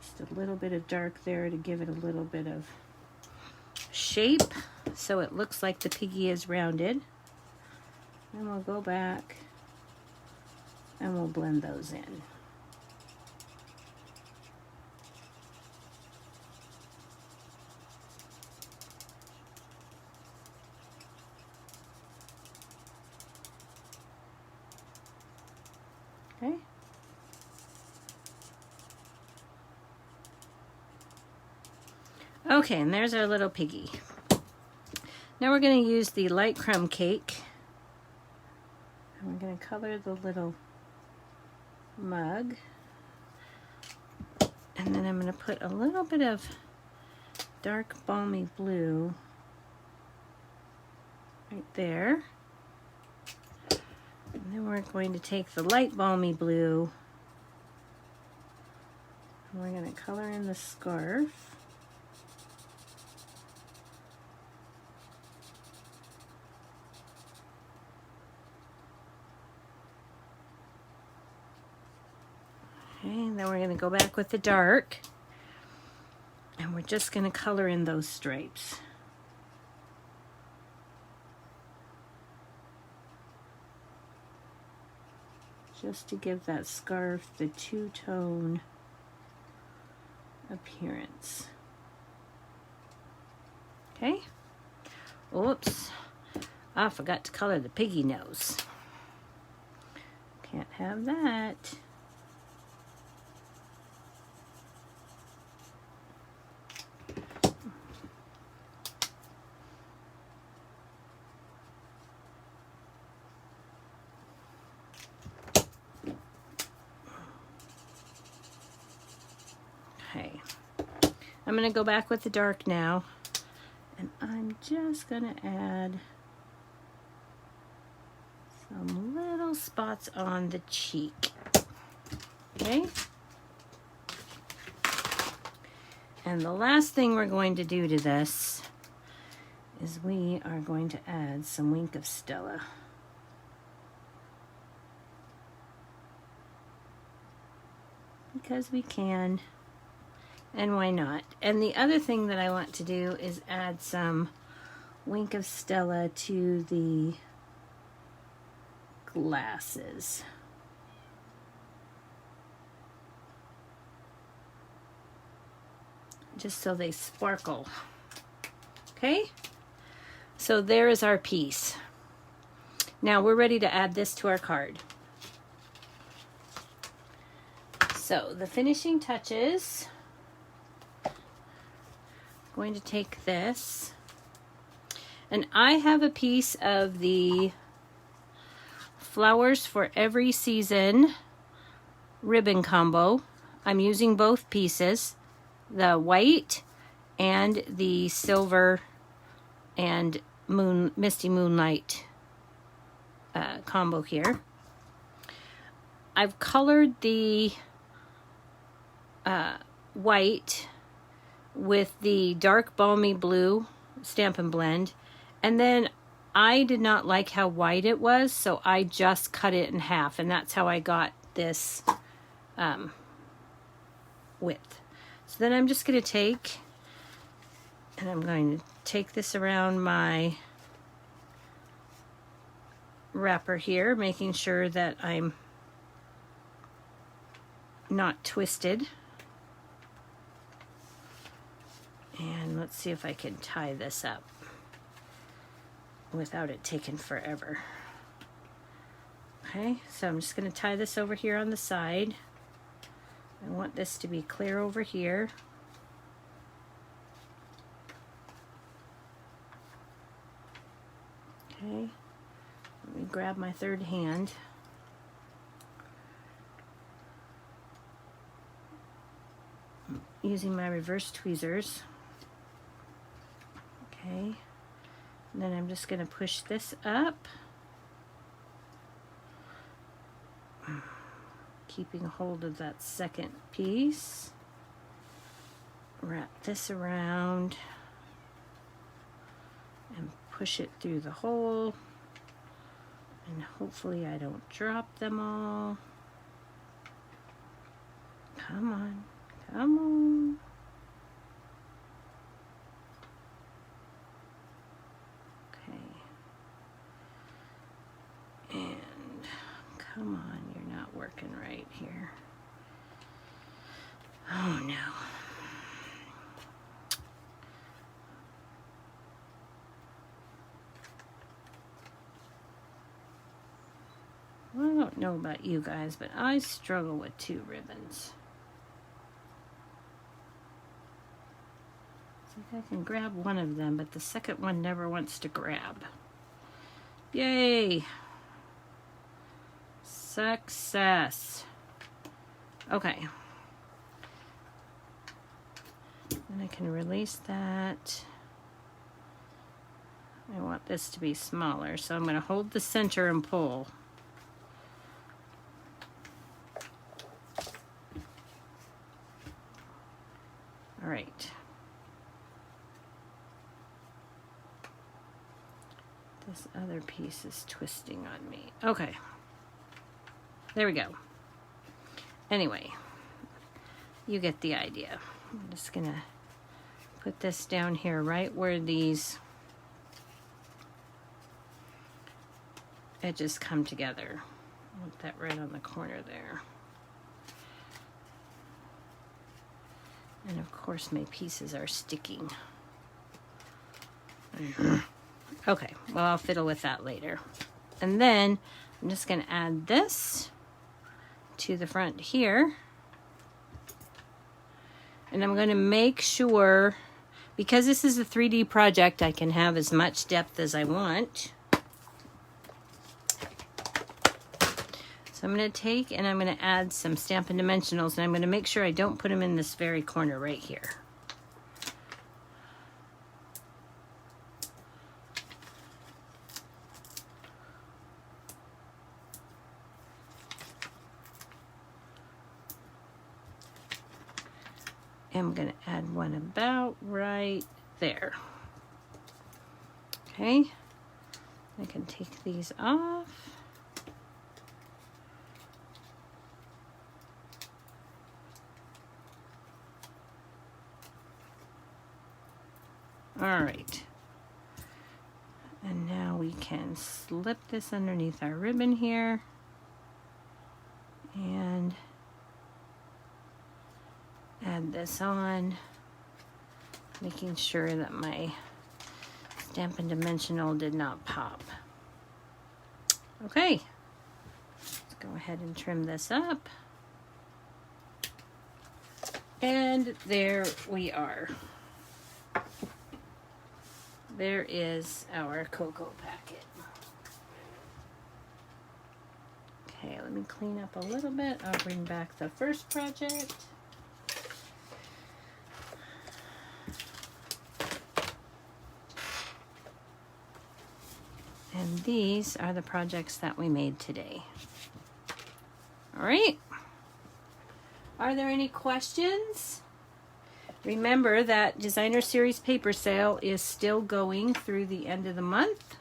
Just a little bit of dark there to give it a little bit of shape so it looks like the piggy is rounded. And we'll go back and we'll blend those in. Okay. Okay, and there's our little piggy. Now we're going to use the light crumb cake. And we're going to color the little mug. And then I'm going to put a little bit of dark balmy blue right there. And then we're going to take the light balmy blue and we're going to color in the scarf. Okay, and then we're going to go back with the dark and we're just going to color in those stripes. Just to give that scarf the two-tone appearance. Okay. Oops. I forgot to color the piggy nose. Can't have that. Okay, I'm going to go back with the dark now, and I'm just going to add some little spots on the cheek. Okay, and the last thing we're going to do to this is we are going to add some Wink of Stella. Because we can. And why not? And the other thing that I want to do is add some wink of Stella to the glasses. Just so they sparkle. Okay, so there is our piece. Now we're ready to add this to our card. So the finishing touches, I'm going to take this, and I have a piece of the Flowers for Every Season ribbon combo. I'm using both pieces, the white and the silver and Misty Moonlight combo here. I've colored the white with the dark balmy blue Stampin' Blend, and then I did not like how white it was, so I just cut it in half, and that's how I got this width. So then I'm just going to take, and I'm going to take this around my wrapper here, making sure that I'm not twisted. And let's see if I can tie this up without it taking forever. Okay, so I'm just going to tie this over here on the side. I want this to be clear over here. Okay, let me grab my third hand. Using my reverse tweezers. Okay, and then I'm just going to push this up, keeping hold of that second piece. Wrap this around and push it through the hole, and hopefully I don't drop them all. Come on, come on. And come on, you're not working right here. Oh no. Well, I don't know about you guys, but I struggle with 2 ribbons. I think I can grab one of them, but the second one never wants to grab. Yay! Success. Okay. And I can release that. I want this to be smaller, so I'm going to hold the center and pull. All right. This other piece is twisting on me. Okay. There we go. Anyway, you get the idea. I'm just gonna put this down here right where these edges come together. I want that right on the corner there. And of course my pieces are sticking. Okay, well I'll fiddle with that later. And then I'm just gonna add this to the front here. And I'm going to make sure, because this is a 3D project, I can have as much depth as I want. So I'm going to take and I'm going to add some Stampin' Dimensionals, and I'm going to make sure I don't put them in this very corner right here. I'm going to add one about right there. Okay, I can take these off. All right, And now we can slip this underneath our ribbon here. And add this on, making sure that my Stampin' Dimensional did not pop. Okay, let's go ahead and trim this up. And there we are. There is our cocoa packet. Okay, let me clean up a little bit. I'll bring back the first project. And these are the projects that we made today. All right. Are there any questions? Remember that Designer Series paper sale is still going through the end of the month.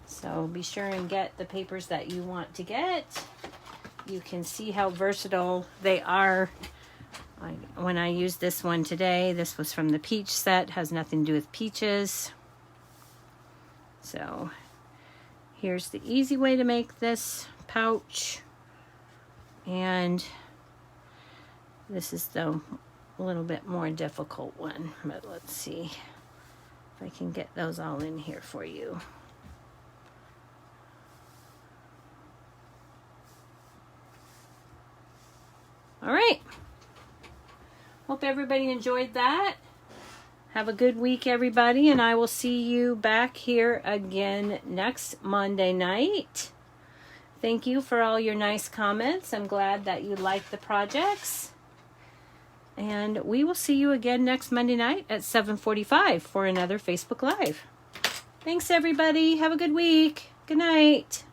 So be sure and get the papers that you want to get. You can see how versatile they are. When I used this one today, this was from the peach set, has nothing to do with peaches. So here's the easy way to make this pouch. And this is the little bit more difficult one, but let's see if I can get those all in here for you. All right. Hope everybody enjoyed that. Have a good week, everybody, and I will see you back here again next Monday night. Thank you for all your nice comments. I'm glad that you liked the projects. And we will see you again next Monday night at 7:45 for another Facebook Live. Thanks, everybody. Have a good week. Good night.